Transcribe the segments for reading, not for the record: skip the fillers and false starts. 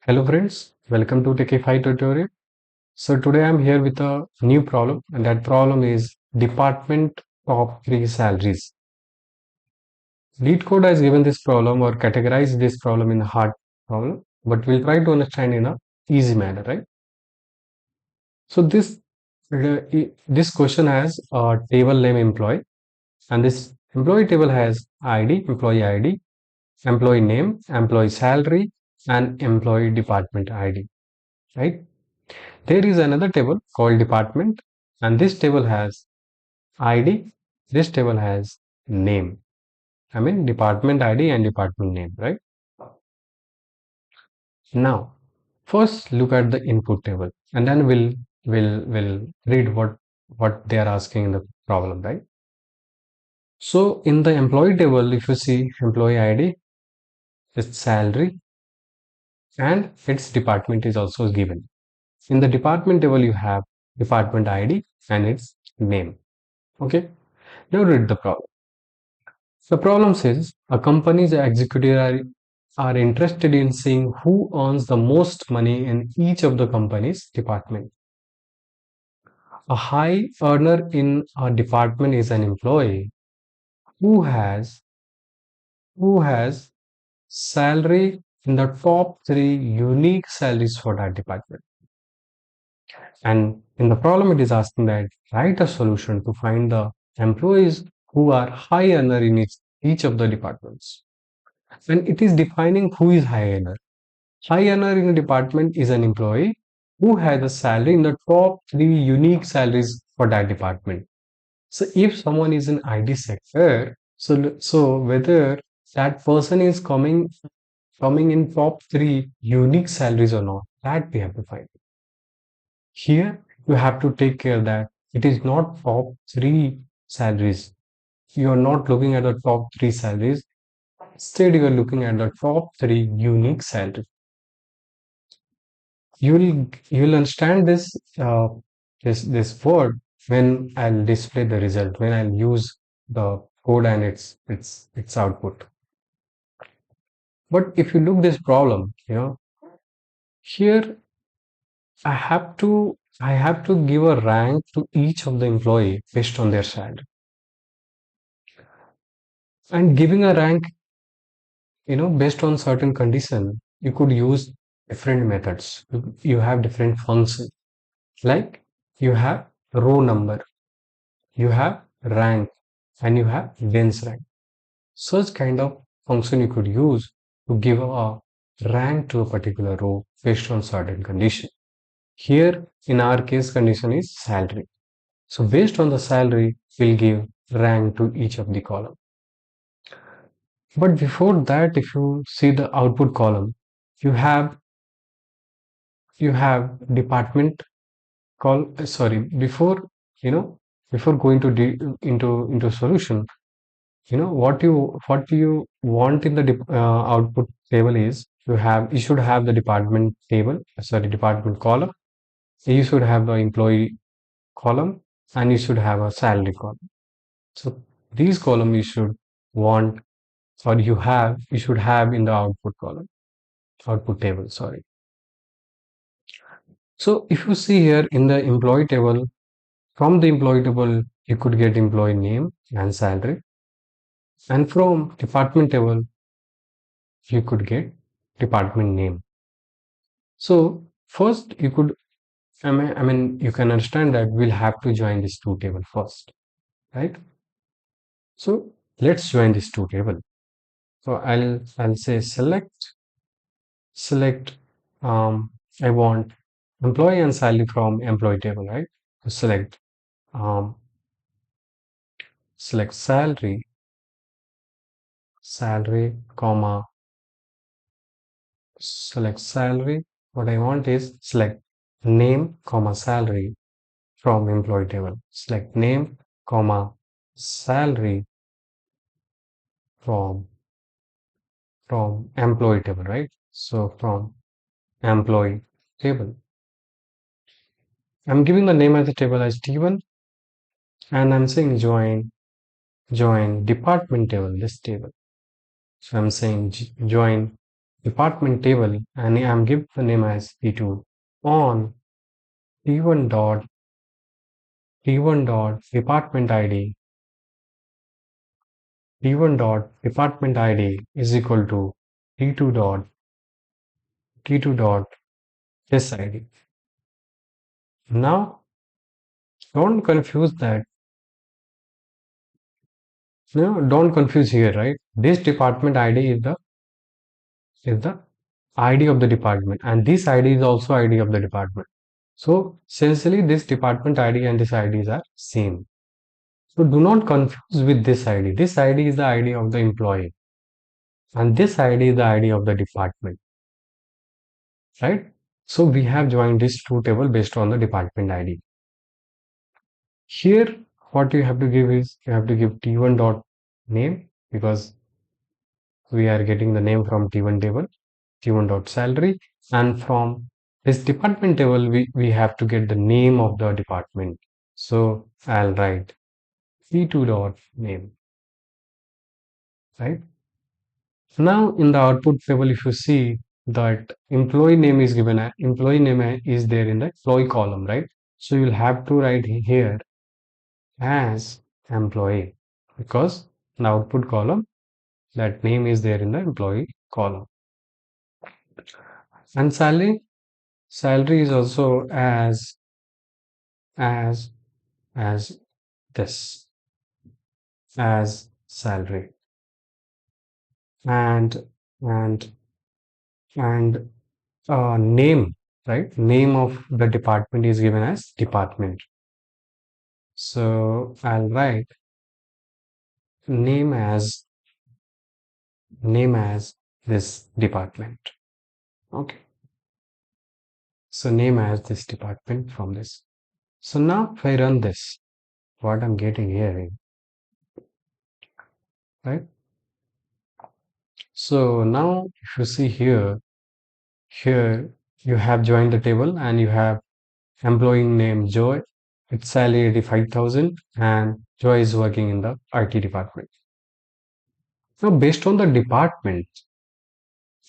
Hello friends, welcome to Techify tutorial. So today I'm here with a new problem, and that problem is department top 3 salaries. LeetCode has given this problem or categorized this problem in a hard problem, but we'll try to understand in a easy manner, right? So this question has a table name employee, and this employee table has ID, employee name, employee salary, and employee department ID, right? There is another table called department, and this table has ID, this table has name. I mean department ID and department name, right? Now, first look at the input table, and then we'll read what they are asking in the problem, right? So in the employee table, if you see employee ID, its salary, and its department is also given. In the department table, you have department ID and its name. Okay, now read the problem. The problem says a company's executives are interested in seeing who earns the most money in each of the company's department. A high earner in a department is an employee who has who has salary in the top three unique salaries for that department. And in the problem, it is asking that write a solution to find the employees who are high earner in each of the departments. And it is defining who is high earner. High earner in a department is an employee who has a salary in the top three unique salaries for that department. So if someone is in ID sector, so whether that person is coming in top three unique salaries or not, that we have to find. Here you have to take care that it is not top three salaries. You are not looking at the top three salaries. Instead, you are looking at the top three unique salaries. You'll understand this word when I'll display the result, when I'll use the code and its output. But if you look this problem, here I have to give a rank to each of the employee based on their salary. And giving a rank, based on certain condition, you could use different methods. You have different functions. Like you have row number, you have rank, and you have dense rank. Such kind of function you could use to give a rank to a particular row based on certain condition. Here, in our case, condition is salary. So based on the salary, we'll give rank to each of the column. But before that, if you see the output column, you have you have department call. Sorry, you know before going to into solution, what you want in the output table is you should have the department table, sorry, department column. You should have the employee column, and you should have a salary column. So these column want you should have in the output table, sorry. So if you see here in the employee table, from the employee table you could get employee name and salary, and from department table you could get department name. So first you could, I mean you can understand that we'll have to join these two table first, right? So let's join these two table. So I'll say select I want employee and salary from employee table, right? So um select salary comma select salary. What I want is select name comma salary from employee table. Select name comma salary from employee table, right? So from employee table, I'm giving the name of the table as T1, and I'm saying join department table, this table. So I'm saying join department table, and I'm give the name as P2 on T1 dot department ID T1 dot department ID is equal to T2 dot T2 dot this ID. Now don't confuse that. No, don't confuse here, right? This department ID is the ID of the department, and this ID is also ID of the department. So essentially, this department ID and this IDs are same. So do not confuse with this ID. This ID is the ID of the employee, and this ID is the ID of the department, right? So we have joined these two tables based on the department ID. Here, what you have to give is you have to give T1 dot name, because we are getting the name from T1 table, T1 dot salary, and from this department table we have to get the name of the department. So I'll write T2 dot name, right? Now in the output table, if you see that employee name is given, employee name is there in the employee column, right? So you'll have to write here as employee, because in the output column that name is there in the employee column. And salary is also as as this, as salary, and and and name, right? Name of the department is given as department. So I'll write name as this department. Okay. So name as this department from this. So now if I run this, what I'm getting here, right? So now if you see here you have joined the table and you have employee name Joy, its salary 85,000, and Joy is working in the IT department. Now based on the department,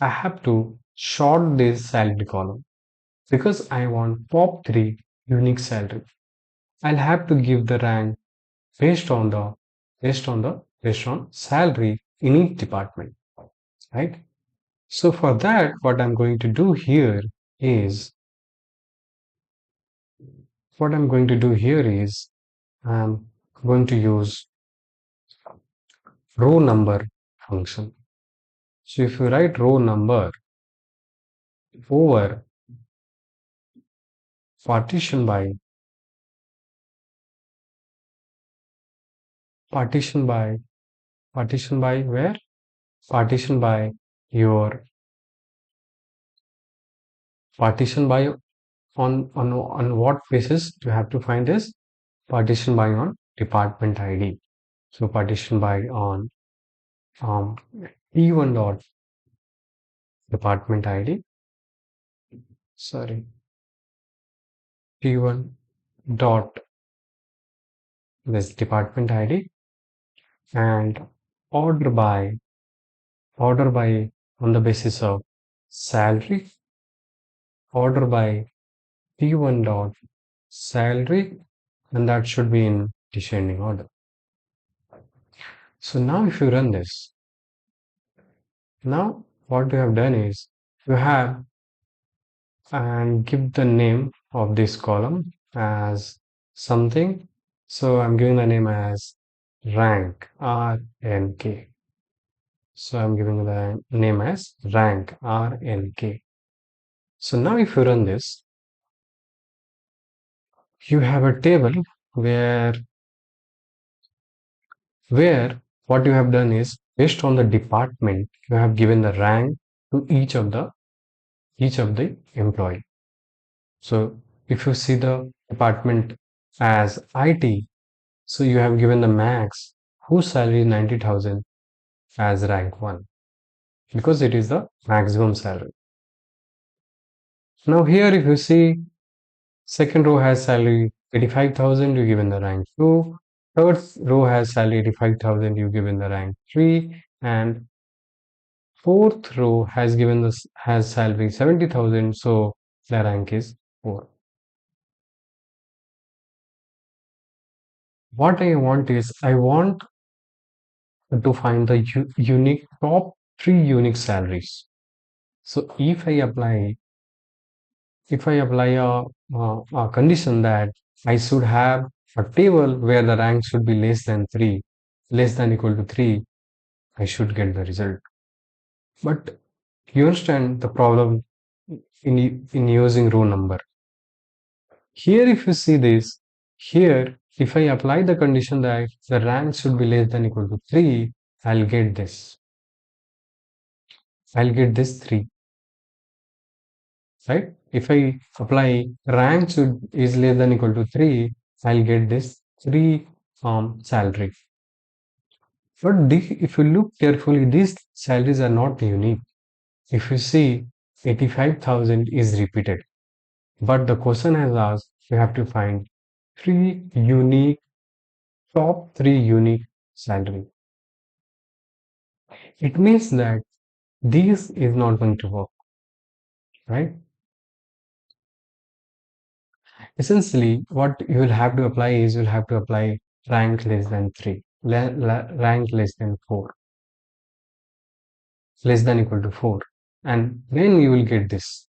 I have to sort this salary column because I want top 3 unique salary. I'll have to give the rank based on salary in each department, right? So for that, what I'm going to do here is I'm going to use row number function. So if you write row number over partition by where? Partition by your partition by on what basis you have to find this? Partition by on department ID. So partition by on T1 dot department ID. Sorry, T1 dot this department ID, and order by on the basis of salary, order by T1 dot salary, and that should be in descending order. So now if you run this, now what you have done is you have and give the name of this column as something. So I'm giving the name as rank, RNK. So I'm giving the name as rank, RNK. So now if you run this, you have a table where what you have done is based on the department, you have given the rank to each of the employee. So if you see the department as IT, so you have given the max whose salary is 90,000 as rank 1, because it is the maximum salary. Now here if you see second row has salary 85,000, you given the rank 2. Third row has salary 85,000, you given the rank 3. And fourth row has given this has salary 70,000, so the rank is 4. What I want is I want to find the unique top 3 unique salaries. So if I apply a condition that I should have a table where the rank should be less than 3, less than equal to 3, I should get the result. But you understand the problem in using row number. Here, if you see this, here, if I apply the condition that the rank should be less than equal to 3, I'll get this. I'll get this 3, right? If I apply rank should is less than equal to 3, I'll get this 3 salary. But if you look carefully, these salaries are not unique. If you see, 85,000 is repeated. But the question has asked, you have to find top 3 unique salary. It means that this is not going to work, right? Essentially, what you will have to apply is you'll have to apply rank less than 3, rank less than 4, less than equal to 4, and then you will get this.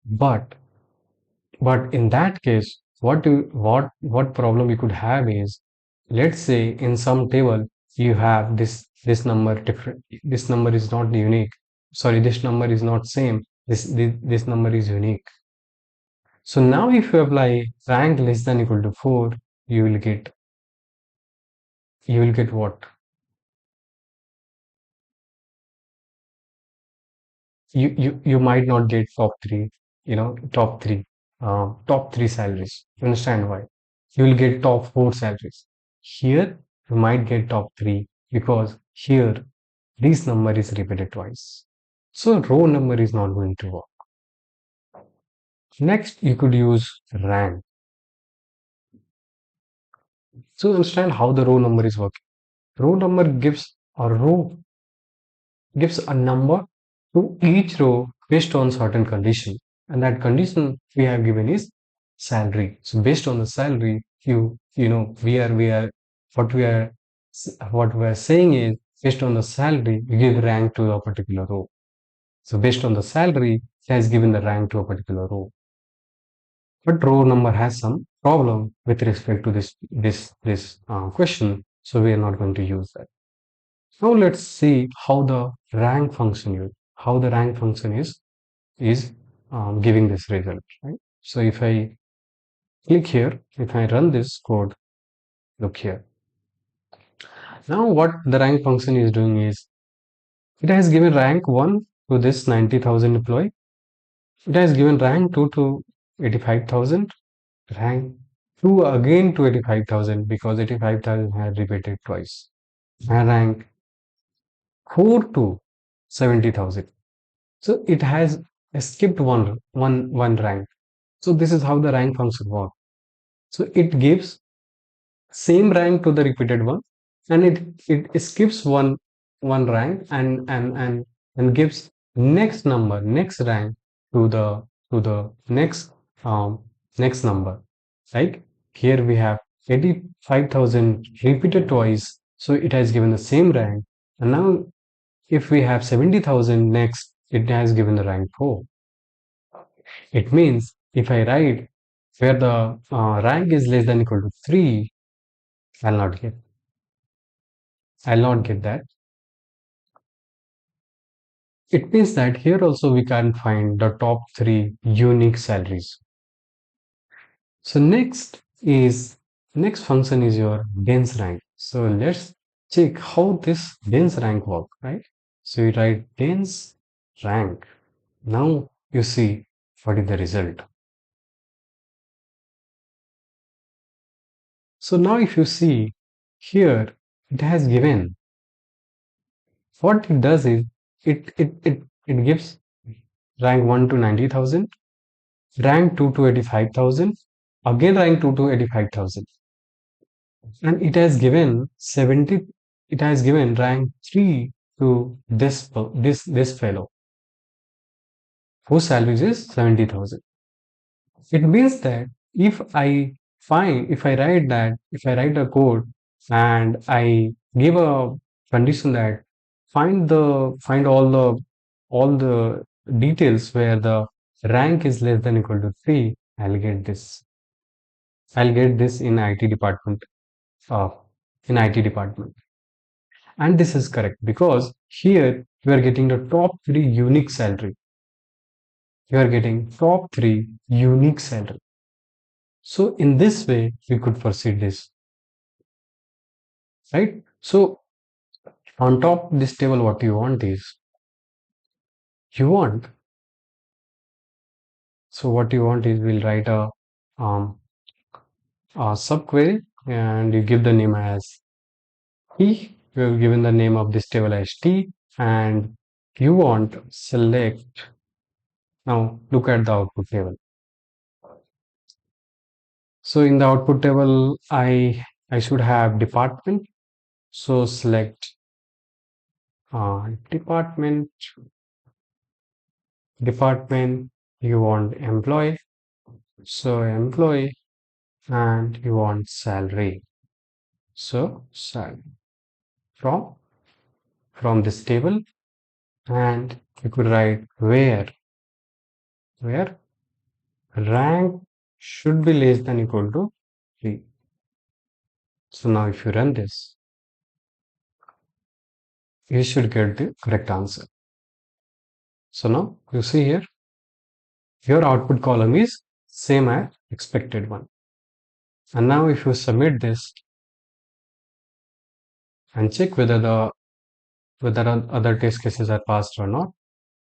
But in that case, what problem you could have is, let's say in some table you have this number different, this number is not unique. Sorry, this number is not same. This number is unique. So now if you apply rank less than equal to 4, you will get what? You might not get top 3, top 3 salaries. You understand why? You will get top 4 salaries. Here you might get top 3 because here this number is repeated twice. So row number is not going to work. Next, you could use rank. So understand how the row number is working. Row number gives a number to each row based on certain condition, and that condition we have given is salary. So based on the salary, you know what we are what we are saying is, based on the salary you give rank to a particular row. So based on the salary, it has given the rank to a particular row. But row number has some problem with respect to this question, so we are not going to use that. Now let's see how the rank function is giving this result, right? So if I click here, if I run this code, look here. Now what the rank function is doing is, it has given rank 1 to this 90,000 employee. It has given rank 2 to 85,000, rank 2 again to 85,000 because 85,000 had repeated twice, and rank 4 to 70,000. So it has skipped one rank. So this is how the rank function works. So it gives same rank to the repeated one, and it skips one rank and gives next rank to the next number. Like here we have 85,000 repeated twice, so it has given the same rank. And now if we have 70,000 next, it has given the rank 4. It means if I write where the rank is less than equal to 3, I'll not get. I'll not get that. It means that here also we can find the top 3 unique salaries. So next function is your dense rank. So let's check how this dense rank works, right? So you write dense rank. Now you see what is the result. So now if you see here, it has given, what it does is it gives rank 1 to 90,000, rank 2 to 85,000, again rank 2 to 85,000, and it has given 70 it has given rank 3 to this fellow whose salary is 70,000. It means that if I if I write a code and I give a condition that find all the details where the rank is less than equal to 3, I'll get this in IT department, uh, and this is correct because here you are getting the top 3 unique salary. You are getting top 3 unique salary. So in this way, we could proceed this, right? So on top of this table, what you want is you want. So what you want is we'll write um, a subquery and you give the name as T. You have given the name of this table as T, and you want select. Now look at the output table. So in the output table, I should have department. So select department. Department, you want employee, so employee, and you want salary, so salary from this table. And you could write where rank should be less than equal to 3. So now if you run this, you should get the correct answer. So now you see here your output column is same as expected one. And now if you submit this and check whether other test cases are passed or not.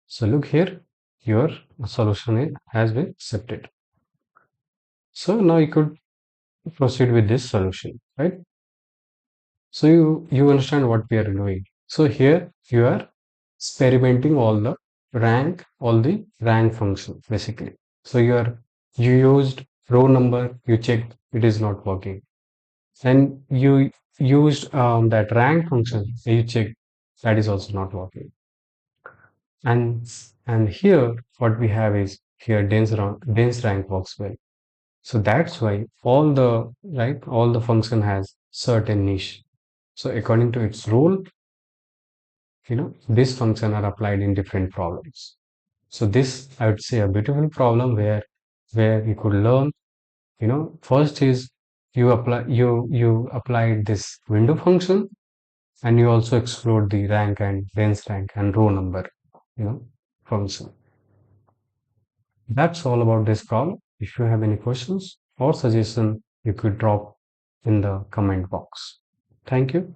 So look here, your solution has been accepted. So now you could proceed with this solution, right? So you understand what we are doing. So here you are experimenting all the rank function basically. So you used row number, you checked it is not working, and you used that rank function, you checked that is also not working. And here what we have is here dense rank works well. So that's why all the function has certain niche. So according to its role, this function are applied in different problems. So this, I would say, a beautiful problem where you could learn. First is you applied this window function, and you also explored the rank and dense rank and row number, function. That's all about this problem. If you have any questions or suggestion, you could drop in the comment box. Thank you.